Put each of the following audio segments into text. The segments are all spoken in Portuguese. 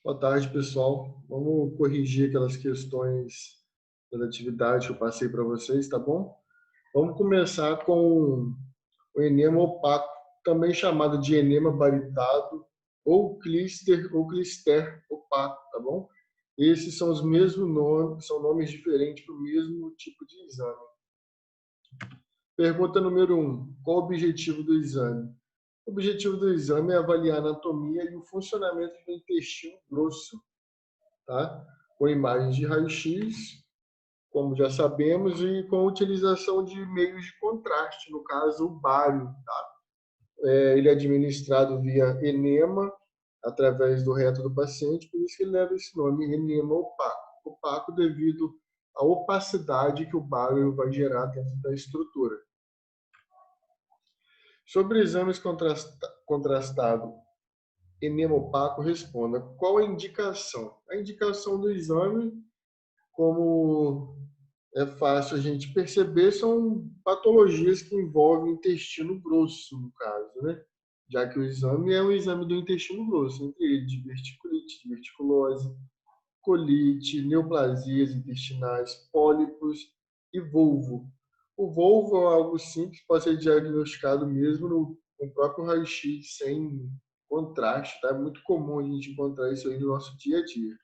Boa tarde, pessoal. Vamos corrigir aquelas questões das atividades que eu passei para vocês, tá bom? Vamos começar com o enema opaco, também chamado de enema baritado, ou clister opaco, tá bom? Esses são os mesmos nomes, são nomes diferentes para o mesmo tipo de exame. Pergunta número 1. Qual o objetivo do exame? O objetivo do exame é avaliar a anatomia e o funcionamento do intestino grosso, tá? Com imagens de raio-x, como já sabemos, e com a utilização de meios de contraste, no caso, o bário. Tá? Ele é administrado via enema, através do reto do paciente, por isso que ele leva esse nome, enema opaco. Opaco devido à opacidade que o bário vai gerar dentro da estrutura. Sobre exames contrastados, enema opaco, responda. Qual a indicação? A indicação do exame, como é fácil a gente perceber, são patologias que envolvem intestino grosso, no caso, né? Já que o exame é um exame do intestino grosso, entre eles diverticulite, diverticulose, colite, neoplasias intestinais, pólipos e volvo. O volvo é algo simples, pode ser diagnosticado mesmo no próprio raio-x, sem contraste, tá? É muito comum a gente encontrar isso aí no nosso dia a dia.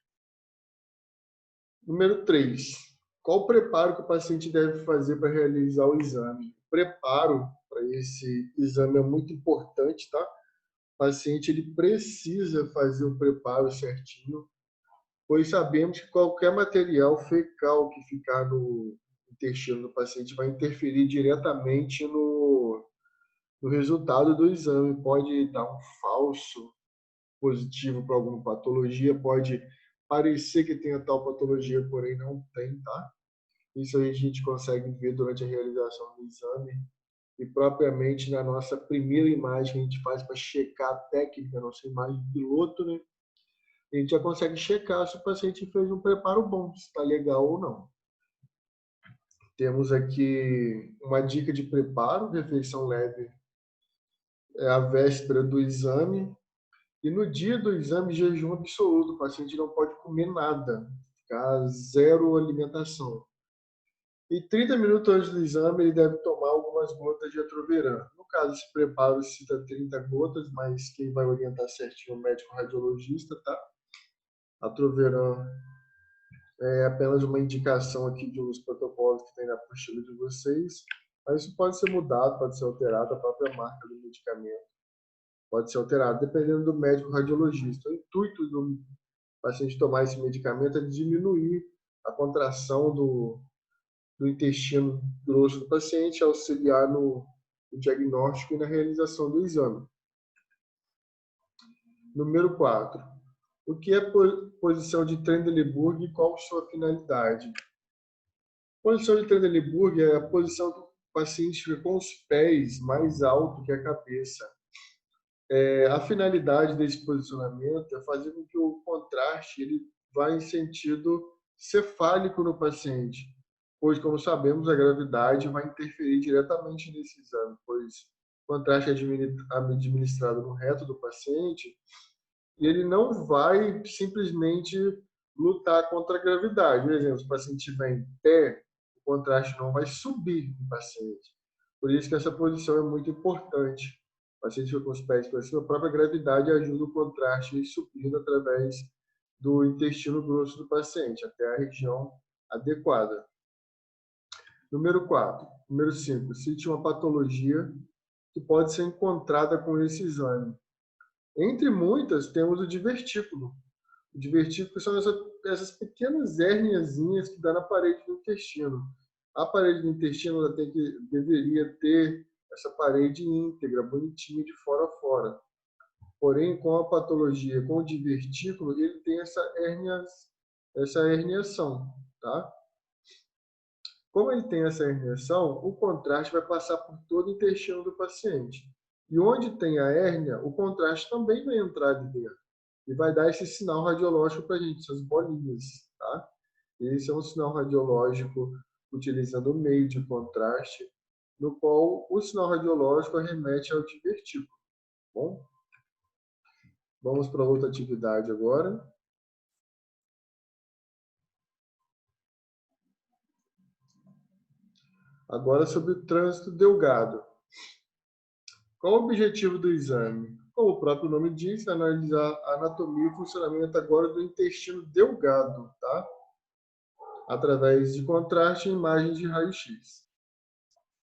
Número 3. Qual o preparo que o paciente deve fazer para realizar o exame? O preparo para esse exame é muito importante, tá? O paciente ele precisa fazer o preparo certinho, pois sabemos que qualquer material fecal que ficar no intestino do paciente vai interferir diretamente no resultado do exame. Pode dar um falso positivo para alguma patologia, pode parecer que tenha tal patologia, porém não tem, tá? Isso a gente consegue ver durante a realização do exame e propriamente na nossa primeira imagem que a gente faz para checar a técnica, a nossa imagem piloto, né? A gente já consegue checar se o paciente fez um preparo bom, se está legal ou não. Temos aqui uma dica de preparo, refeição leve é a véspera do exame e no dia do exame jejum absoluto, o paciente não pode comer nada, ficar zero alimentação. E 30 minutos antes do exame, ele deve tomar algumas gotas de atroveran. No caso, esse preparo cita 30 gotas, mas quem vai orientar certinho é o médico radiologista, tá? Atroveran é apenas uma indicação aqui de uns protocolos que tem na apostila de vocês, mas isso pode ser mudado, pode ser alterado, a própria marca do medicamento pode ser alterada, dependendo do médico radiologista. O intuito do paciente tomar esse medicamento é diminuir a contração do intestino grosso do paciente, auxiliar no diagnóstico e na realização do exame. Número 4. O que é posição de Trendelenburg e qual sua finalidade? Posição de Trendelenburg é a posição do paciente fica com os pés mais alto que a cabeça. A finalidade desse posicionamento é fazer com que o contraste ele vá em sentido cefálico no paciente, pois, como sabemos, a gravidade vai interferir diretamente nesse exame, pois o contraste é administrado no reto do paciente e ele não vai simplesmente lutar contra a gravidade. Por exemplo, se o paciente estiver em pé, o contraste não vai subir no paciente. Por isso que essa posição é muito importante. O paciente fica com os pés para cima, a própria gravidade ajuda o contraste a ir subindo através do intestino grosso do paciente, até a região adequada. Número 4. Número 5. Cite uma patologia que pode ser encontrada com esse exame. Entre muitas, temos o divertículo. O divertículo são essas pequenas hérniazinhas que dá na parede do intestino. A parede do intestino ela deveria ter essa parede íntegra, bonitinha, de fora a fora. Porém, com a patologia, com o divertículo, ele tem essa herniação, tá? Como ele tem essa herniação, o contraste vai passar por todo o intestino do paciente. E onde tem a hérnia, o contraste também vai entrar de dentro. E vai dar esse sinal radiológico para a gente, essas bolinhas, tá? Esse é um sinal radiológico utilizando o meio de contraste, no qual o sinal radiológico remete ao divertículo. Bom, vamos para outra atividade agora. Agora sobre o trânsito delgado. Qual o objetivo do exame? Como o próprio nome diz, analisar a anatomia e funcionamento agora do intestino delgado, tá? Através de contraste e imagens de raio-x.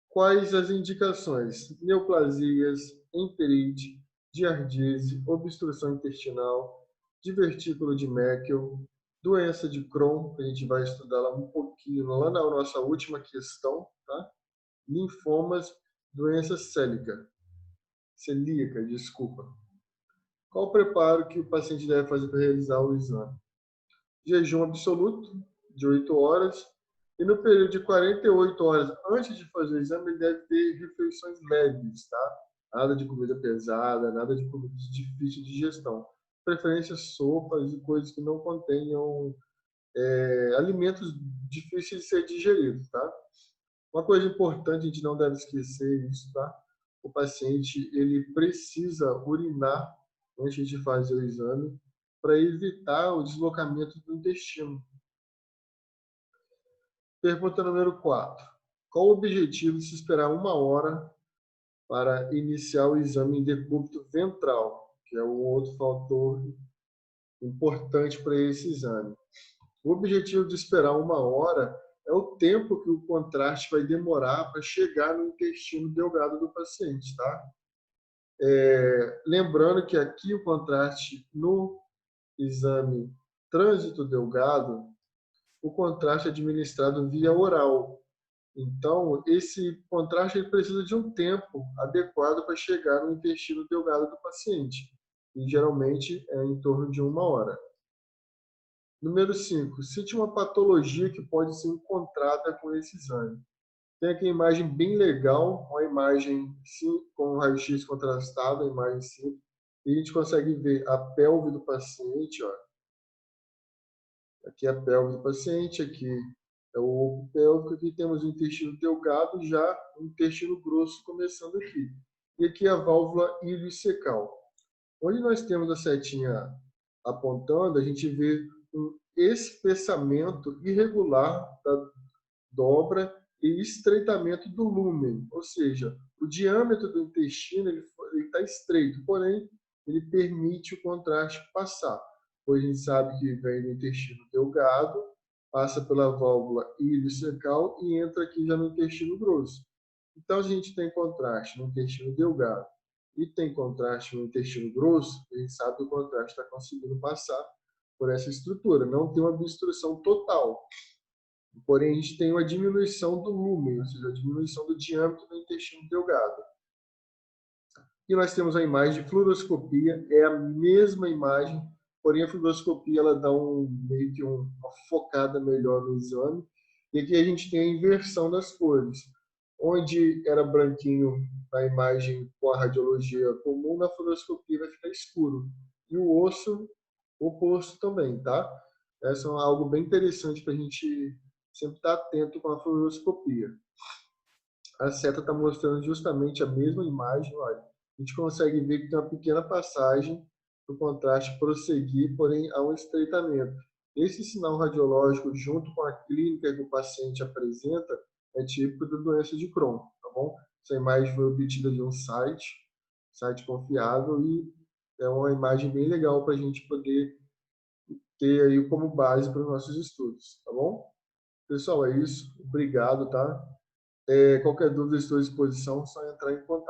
Quais as indicações? Neoplasias, enterite, diardise, obstrução intestinal, divertículo de Meckel, doença de Crohn, que a gente vai estudar lá um pouquinho, lá na nossa última questão, tá? Linfomas, doença celíaca, desculpa. Qual o preparo que o paciente deve fazer para realizar o exame? Jejum absoluto, de 8 horas, e no período de 48 horas antes de fazer o exame, ele deve ter refeições leves, tá? Nada de comida pesada, nada de comida de difícil de digestão. Preferência sopas e coisas que não contenham alimentos difíceis de ser digeridos, tá? Uma coisa importante, a gente não deve esquecer isso, tá? O paciente, ele precisa urinar antes de fazer o exame para evitar o deslocamento do intestino. Pergunta número 4. Qual o objetivo de se esperar 1 hora para iniciar o exame em decúbito ventral, que é um outro fator importante para esse exame? O objetivo de esperar 1 hora é o tempo que o contraste vai demorar para chegar no intestino delgado do paciente, tá? Lembrando que aqui o contraste no exame trânsito delgado, o contraste é administrado via oral. Então, esse contraste ele precisa de um tempo adequado para chegar no intestino delgado do paciente. E geralmente é em torno de 1 hora. Número 5. Cite uma patologia que pode ser encontrada com esse exame. Tem aqui uma imagem bem legal, uma imagem com raio-x contrastado, a imagem simples. E a gente consegue ver a pelve do paciente, ó. Aqui é a pelve do paciente, aqui é o oco pélvico, aqui temos o intestino delgado, já o intestino grosso começando aqui. E aqui a válvula iliocecal. Onde nós temos a setinha apontando, a gente vê um espessamento irregular da dobra e estreitamento do lúmen, ou seja, o diâmetro do intestino ele está estreito, porém ele permite o contraste passar. Pois a gente sabe que vem do intestino delgado, passa pela válvula iliocecal e entra aqui já no intestino grosso. Então, se a gente tem contraste no intestino delgado e tem contraste no intestino grosso, a gente sabe que o contraste está conseguindo passar por essa estrutura, não tem uma obstrução total. Porém, a gente tem uma diminuição do lúmen, ou seja, a diminuição do diâmetro do intestino delgado. E nós temos a imagem de fluoroscopia, é a mesma imagem, porém a fluoroscopia ela dá meio que uma focada melhor no exame. E aqui a gente tem a inversão das cores. Onde era branquinho na imagem com a radiologia comum, na fluoroscopia vai ficar escuro. E o osso, oposto também, tá? Essa é algo bem interessante para a gente sempre estar atento com a fluoroscopia. A seta está mostrando justamente a mesma imagem, olha. A gente consegue ver que tem uma pequena passagem para o contraste prosseguir, porém há um estreitamento. Esse sinal radiológico, junto com a clínica que o paciente apresenta, é típico da doença de Crohn, tá bom? Essa imagem foi obtida de um site confiável, e é uma imagem bem legal para a gente poder ter aí como base para os nossos estudos, tá bom? Pessoal, é isso. Obrigado, tá? Qualquer dúvida, estou à disposição, é só entrar em contato.